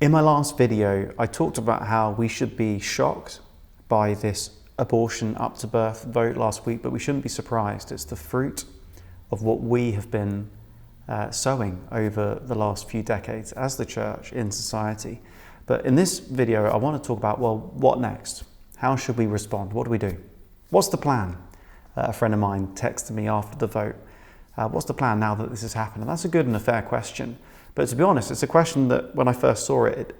In my last video, I talked about how we should be shocked by this abortion up to birth vote last week, but we shouldn't be surprised. It's the fruit of what we have been sowing over the last few decades as the church in society. But in this video, I want to talk about, well, what next? How should we respond? What do we do? What's the plan? A friend of mine texted me after the vote. What's the plan now that this has happened? And that's a good and a fair question. But to be honest, it's a question that when I first saw it,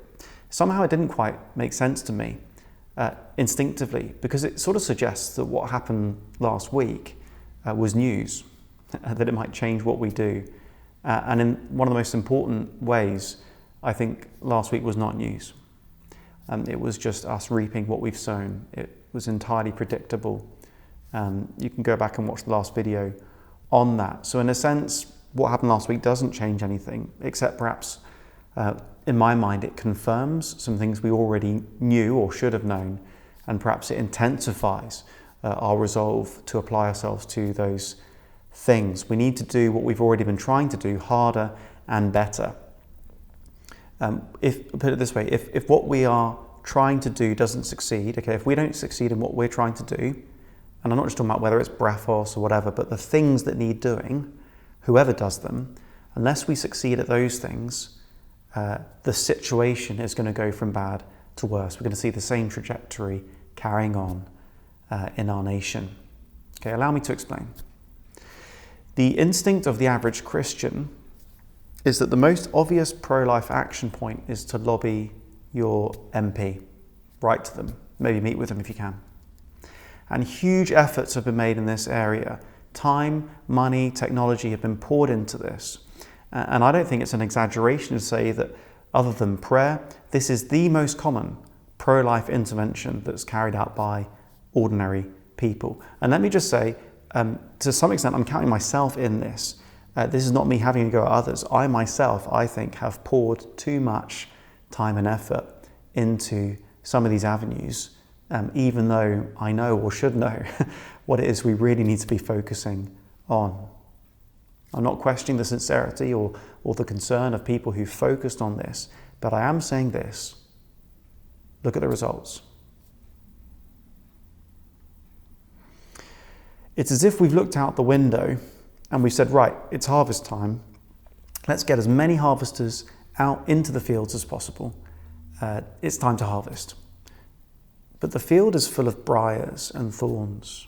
somehow it didn't quite make sense to me instinctively, because it sort of suggests that what happened last week was news, that it might change what we do. And in one of the most important ways, I think last week was not news. It was just us reaping what we've sown. It was entirely predictable. You can go back and watch the last video on that. So in a sense, what happened last week doesn't change anything, except perhaps, in my mind, it confirms some things we already knew or should have known, and perhaps it intensifies our resolve to apply ourselves to those things. We need to do what we've already been trying to do harder and better. If put it this way, if what we are trying to do doesn't succeed, okay, if we don't succeed in what we're trying to do, and I'm not just talking about whether it's Brephos or whatever, but the things that need doing, whoever does them, unless we succeed at those things, the situation is going to go from bad to worse. We're going to see the same trajectory carrying on in our nation. Okay, allow me to explain. The instinct of the average Christian is that the most obvious pro-life action point is to lobby your MP. Write to them, maybe meet with them if you can. And huge efforts have been made in this area. Time, money, technology have been poured into this. And I don't think it's an exaggeration to say that other than prayer, this is the most common pro-life intervention that's carried out by ordinary people. And let me just say, to some extent, I'm counting myself in this. This is not me having to go at others. I myself, I think, have poured too much time and effort into some of these avenues, even though I know or should know what it is we really need to be focusing on. I'm not questioning the sincerity or the concern of people who focused on this, but I am saying this. Look at the results. It's as if we've looked out the window and we've said, right, it's harvest time. Let's get as many harvesters out into the fields as possible. It's time to harvest. But the field is full of briars and thorns.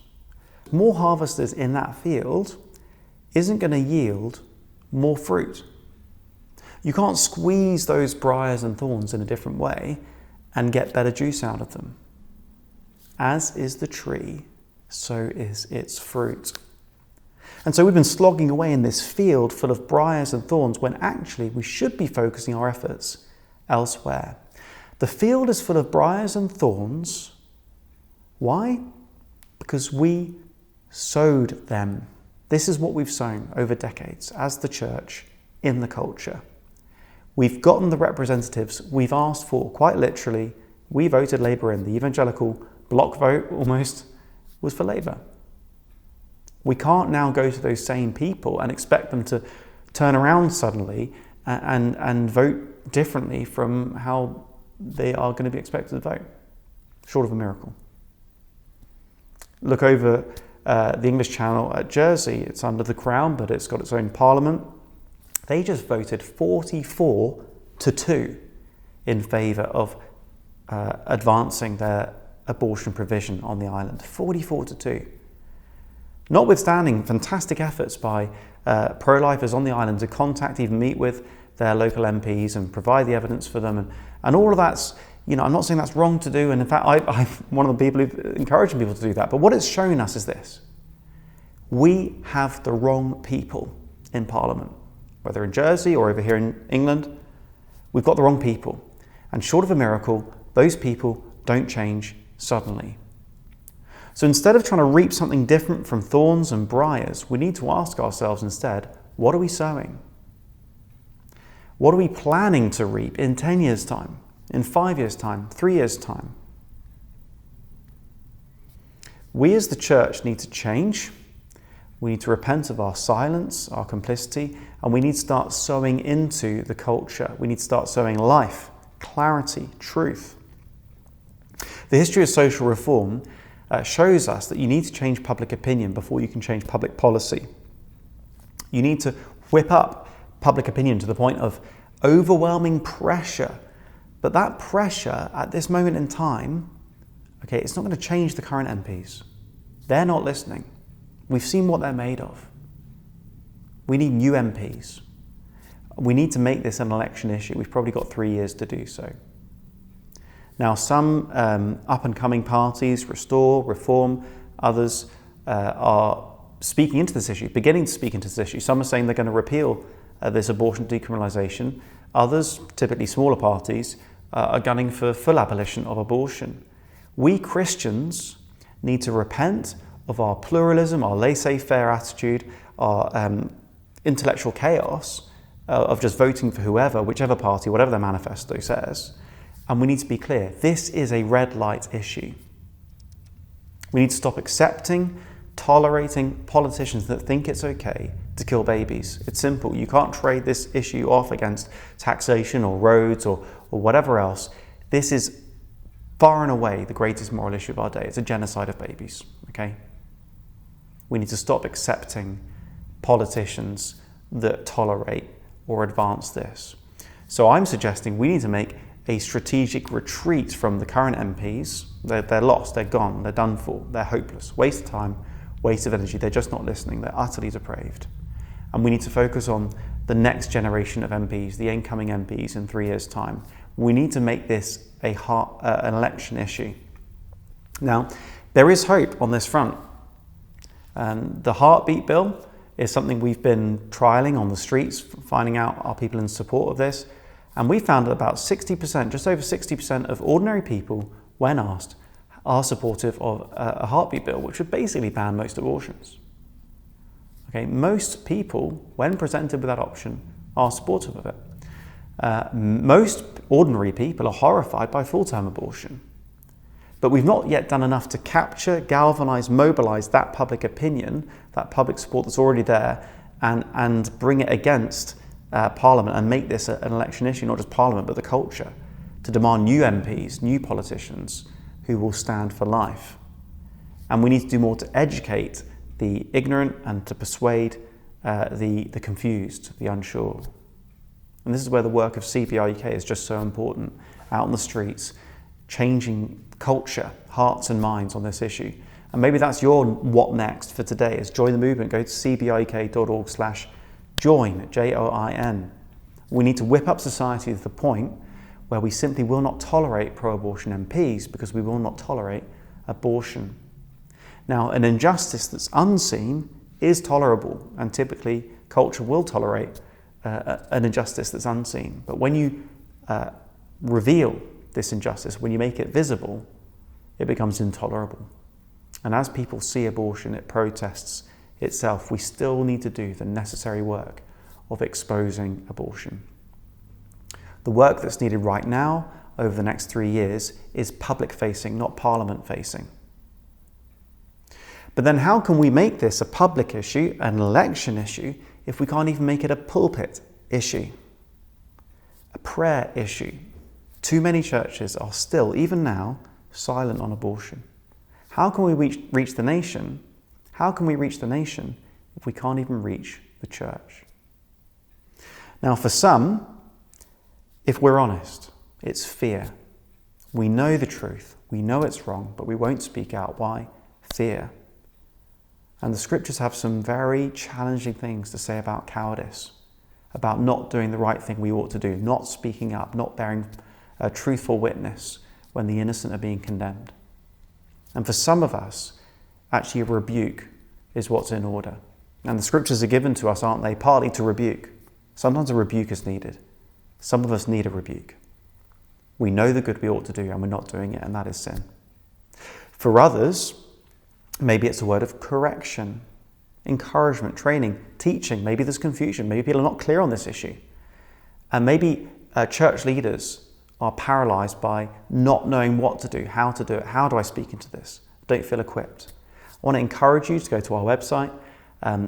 More harvesters in that field isn't going to yield more fruit. You can't squeeze those briars and thorns in a different way and get better juice out of them. As is the tree, so is its fruit. And so we've been slogging away in this field full of briars and thorns when actually we should be focusing our efforts elsewhere. The field is full of briars and thorns. Why? Because we sowed them. This is what we've sown over decades as the church in the culture. We've gotten the representatives we've asked for, quite literally. We voted Labour in. The evangelical block vote almost was for Labour. We can't now go to those same people and expect them to turn around suddenly and vote differently from how they are going to be expected to vote, short of a miracle. Look over the English Channel at Jersey. It's under the Crown, but it's got its own parliament. They just voted 44-2 in favour of advancing their abortion provision on the island. 44-2. Notwithstanding fantastic efforts by pro-lifers on the island to contact, even meet with their local MPs and provide the evidence for them. And all of that's, I'm not saying that's wrong to do. And in fact, I'm one of the people who've encouraging people to do that. But what it's shown us is this. We have the wrong people in Parliament, whether in Jersey or over here in England. We've got the wrong people. And short of a miracle, those people don't change suddenly. So instead of trying to reap something different from thorns and briars, we need to ask ourselves instead, what are we sowing? What are we planning to reap in 10 years' time, in 5 years' time, 3 years' time? We as the church need to change. We need to repent of our silence, our complicity, and we need to start sowing into the culture. We need to start sowing life clarity, truth. The history of social reform shows us that you need to change public opinion before you can change public policy. You need to whip up public opinion to the point of overwhelming pressure. But that pressure at this moment in time, okay, it's not going to change the current MPs. They're not listening. We've seen what they're made of. We need new MPs. We need to make this an election issue. We've probably got 3 years to do so. Now, some up-and-coming parties, Restore, Reform, others are speaking into this issue, beginning to speak into this issue. Some are saying they're going to repeal this abortion decriminalisation. Others, typically smaller parties, are gunning for full abolition of abortion. We Christians need to repent of our pluralism, our laissez-faire attitude, our intellectual chaos of just voting for whoever, whichever party, whatever their manifesto says. And we need to be clear, this is a red light issue. We need to stop accepting, tolerating politicians that think it's okay to kill babies. It's simple. You can't trade this issue off against taxation or roads or whatever else. This is far and away the greatest moral issue of our day. It's a genocide of babies, okay? We need to stop accepting politicians that tolerate or advance this. So I'm suggesting we need to make a strategic retreat from the current MPs. They're lost, they're gone, they're done for, they're hopeless. Waste of time, waste of energy, they're just not listening, they're utterly depraved. And we need to focus on the next generation of MPs, the incoming MPs in 3 years' time. We need to make this an election issue. Now, there is hope on this front. The heartbeat bill is something we've been trialling on the streets, finding out are people in support of this. And we found that about 60%, just over 60% of ordinary people, when asked, are supportive of a heartbeat bill, which would basically ban most abortions. Okay, most people, when presented with that option, are supportive of it. Most ordinary people are horrified by full-term abortion. But we've not yet done enough to capture, galvanise, mobilise that public opinion, that public support that's already there, and bring it against Parliament and make this an election issue, not just Parliament, but the culture, to demand new MPs, new politicians who will stand for life. And we need to do more to educate the ignorant and to persuade the confused, the unsure. And this is where the work of CBR UK is just so important, out on the streets, changing culture, hearts and minds on this issue. And maybe that's your what next for today, is join the movement. Go to cbruk.org/join, JOIN. We need to whip up society to the point where we simply will not tolerate pro-abortion MPs because we will not tolerate abortion. Now, an injustice that's unseen is tolerable, and typically culture will tolerate an injustice that's unseen. But when you reveal this injustice, when you make it visible, it becomes intolerable. And as people see abortion, it protests itself. We still need to do the necessary work of exposing abortion. The work that's needed right now, over the next 3 years, is public-facing, not Parliament-facing. But then how can we make this a public issue, an election issue, if we can't even make it a pulpit issue, a prayer issue? Too many churches are still, even now, silent on abortion. How can we reach the nation? How can we reach the nation if we can't even reach the church? Now, for some, if we're honest, it's fear. We know the truth. We know it's wrong, but we won't speak out. Why? Fear. And the scriptures have some very challenging things to say about cowardice, about not doing the right thing we ought to do, not speaking up, not bearing a truthful witness when the innocent are being condemned. And for some of us, actually a rebuke is what's in order. And the scriptures are given to us, aren't they? Partly to rebuke. Sometimes a rebuke is needed. Some of us need a rebuke. We know the good we ought to do and we're not doing it, and that is sin. For others, maybe it's a word of correction, encouragement, training, teaching. Maybe there's confusion. Maybe people are not clear on this issue. And maybe church leaders are paralysed by not knowing what to do, how to do it. How do I speak into this? Don't feel equipped. I want to encourage you to go to our website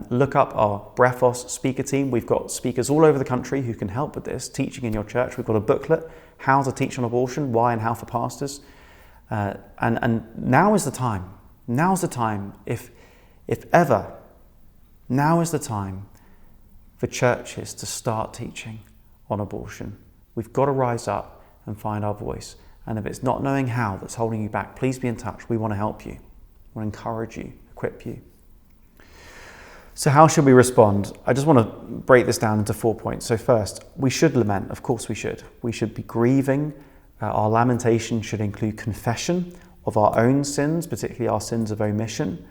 Look up our Brephos speaker team. We've got speakers all over the country who can help with this, teaching in your church. We've got a booklet, How to Teach on Abortion, Why and How for Pastors. And now is the time. Now's the time, if ever, now is the time for churches to start teaching on abortion. We've got to rise up and find our voice. And if it's not knowing how that's holding you back, please be in touch. We want to help you. We want to encourage you, equip you. So how should we respond? I just want to break this down into 4 points. So first, we should lament. Of course we should. We should be grieving. Our lamentation should include confession of our own sins, particularly our sins of omission.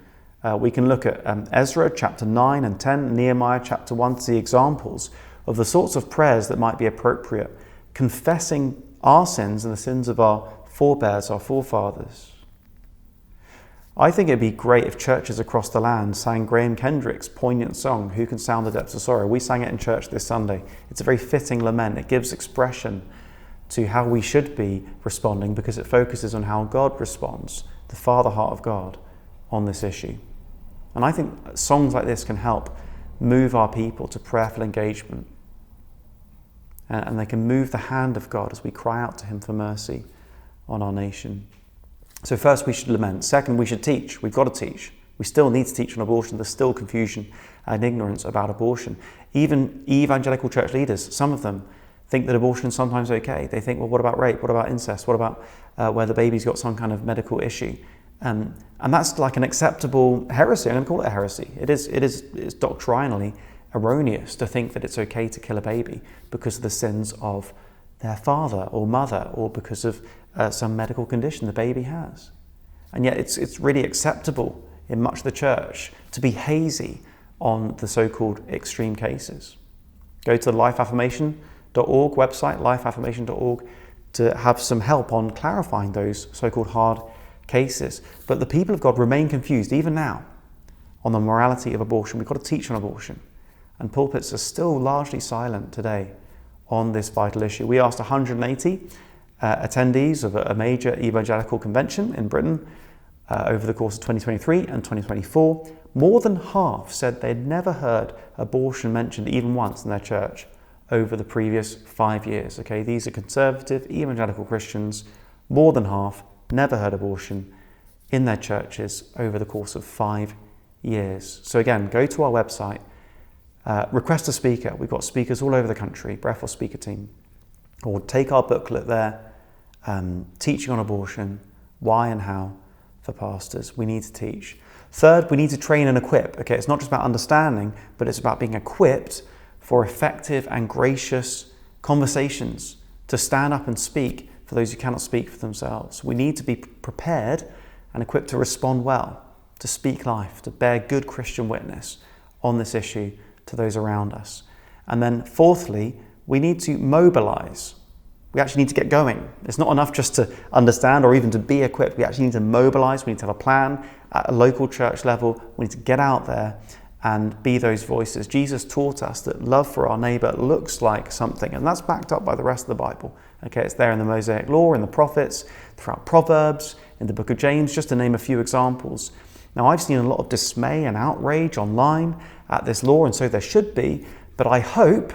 We can look at Ezra chapter 9 and 10, Nehemiah chapter 1 to see examples of the sorts of prayers that might be appropriate, confessing our sins and the sins of our forebears, our forefathers. I think it'd be great if churches across the land sang Graham Kendrick's poignant song, Who Can Sound the Depths of Sorrow? We sang it in church this Sunday. It's a very fitting lament. It gives expression to how we should be responding because it focuses on how God responds, the Father heart of God, on this issue. And I think songs like this can help move our people to prayerful engagement. And they can move the hand of God as we cry out to him for mercy on our nation. So first, we should lament. Second, we should teach. We've got to teach. We still need to teach on abortion. There's still confusion and ignorance about abortion. Even evangelical church leaders, some of them think that abortion is sometimes okay. They think, well, what about rape? What about incest? What about where the baby's got some kind of medical issue? And that's like an acceptable heresy. I'm going to call it a heresy. It's doctrinally erroneous to think that it's okay to kill a baby because of the sins of their father or mother or because of some medical condition the baby has. And yet it's really acceptable in much of the church to be hazy on the so-called extreme cases. Go to the lifeaffirmation.org website, lifeaffirmation.org, to have some help on clarifying those so-called hard cases. But the people of God remain confused even now on the morality of abortion. We've got to teach on abortion. And pulpits are still largely silent today on this vital issue. We asked 180 attendees of a major evangelical convention in Britain over the course of 2023 and 2024. More than half said they'd never heard abortion mentioned even once in their church over the previous 5 years. Okay, these are conservative evangelical Christians. More than half never heard abortion in their churches over the course of 5 years. So again, go to our website, request a speaker. We've got speakers all over the country, Brephos speaker team, or take our booklet there, teaching on abortion, why and how for pastors. We need to teach. Third, we need to train and equip. Okay, it's not just about understanding, but it's about being equipped for effective and gracious conversations, to stand up and speak for those who cannot speak for themselves. We need to be prepared and equipped to respond well, to speak life, to bear good Christian witness on this issue to those around us. And then fourthly, we need to mobilize. We actually need to get going. It's not enough just to understand or even to be equipped. We actually need to mobilize. We need to have a plan at a local church level. We need to get out there and be those voices. Jesus taught us that love for our neighbor looks like something, and that's backed up by the rest of the Bible. Okay, it's there in the Mosaic Law, in the prophets, throughout Proverbs, in the book of James, just to name a few examples. Now, I've seen a lot of dismay and outrage online at this law, and so there should be, but I hope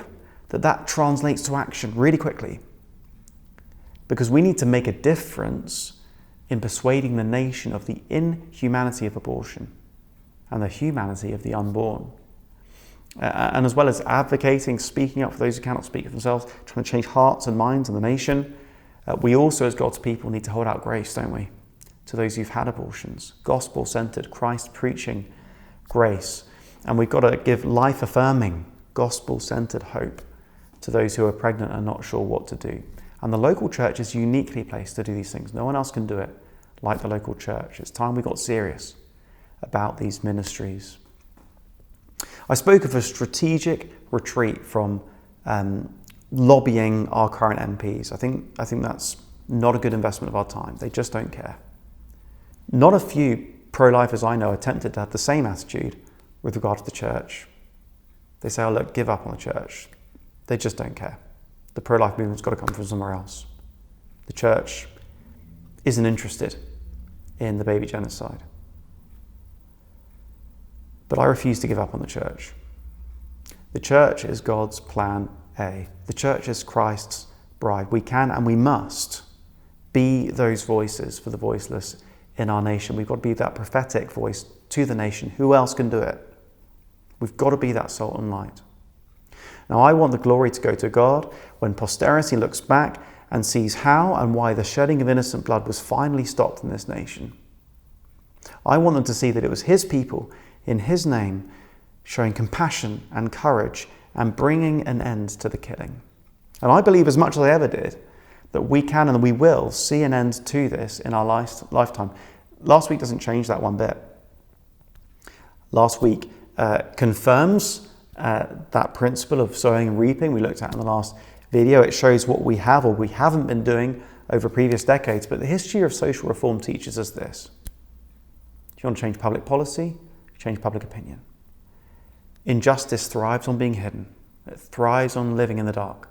that translates to action really quickly, because we need to make a difference in persuading the nation of the inhumanity of abortion and the humanity of the unborn. And as well as advocating, speaking up for those who cannot speak for themselves, trying to change hearts and minds in the nation, we also as God's people need to hold out grace, don't we, to those who've had abortions. Gospel-centered, Christ-preaching grace. And we've got to give life-affirming, gospel-centered hope to those who are pregnant and not sure what to do. And the local church is uniquely placed to do these things. No one else can do it like the local church. It's time we got serious about these ministries. I spoke of a strategic retreat from lobbying our current MPs. I think that's not a good investment of our time. They just don't care. Not a few pro-lifers I know are tempted to have the same attitude with regard to the church. They say, oh look, give up on the church. They just don't care. The pro-life movement's got to come from somewhere else. The church isn't interested in the baby genocide. But I refuse to give up on the church. The church is God's plan A. The church is Christ's bride. We can and we must be those voices for the voiceless in our nation. We've got to be that prophetic voice to the nation. Who else can do it? We've got to be that salt and light. Now, I want the glory to go to God when posterity looks back and sees how and why the shedding of innocent blood was finally stopped in this nation. I want them to see that it was his people in his name showing compassion and courage and bringing an end to the killing. And I believe, as much as I ever did, that we can and we will see an end to this in our lifetime. Last week doesn't change that one bit. Last week confirms that principle of sowing and reaping we looked at in the last video. It shows what we have or we haven't been doing over previous decades. But the history of social reform teaches us this. If you want to change public policy, change public opinion. Injustice thrives on being hidden. It thrives on living in the dark.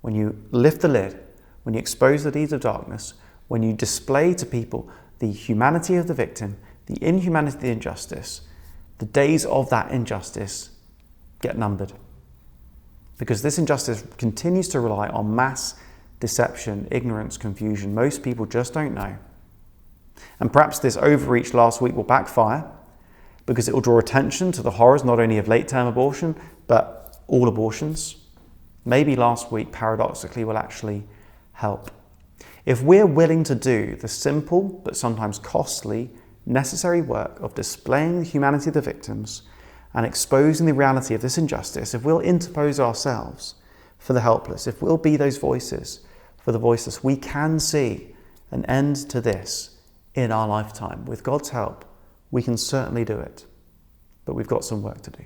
When you lift the lid, when you expose the deeds of darkness, when you display to people the humanity of the victim, the inhumanity of the injustice, the days of that injustice get numbered. Because this injustice continues to rely on mass deception, ignorance, confusion. Most people just don't know. And perhaps this overreach last week will backfire because it will draw attention to the horrors not only of late-term abortion, but all abortions. Maybe last week, paradoxically, will actually help. If we're willing to do the simple but sometimes costly, necessary work of displaying the humanity of the victims and exposing the reality of this injustice, if we'll interpose ourselves for the helpless, if we'll be those voices for the voiceless, we can see an end to this in our lifetime. With God's help, we can certainly do it. But we've got some work to do.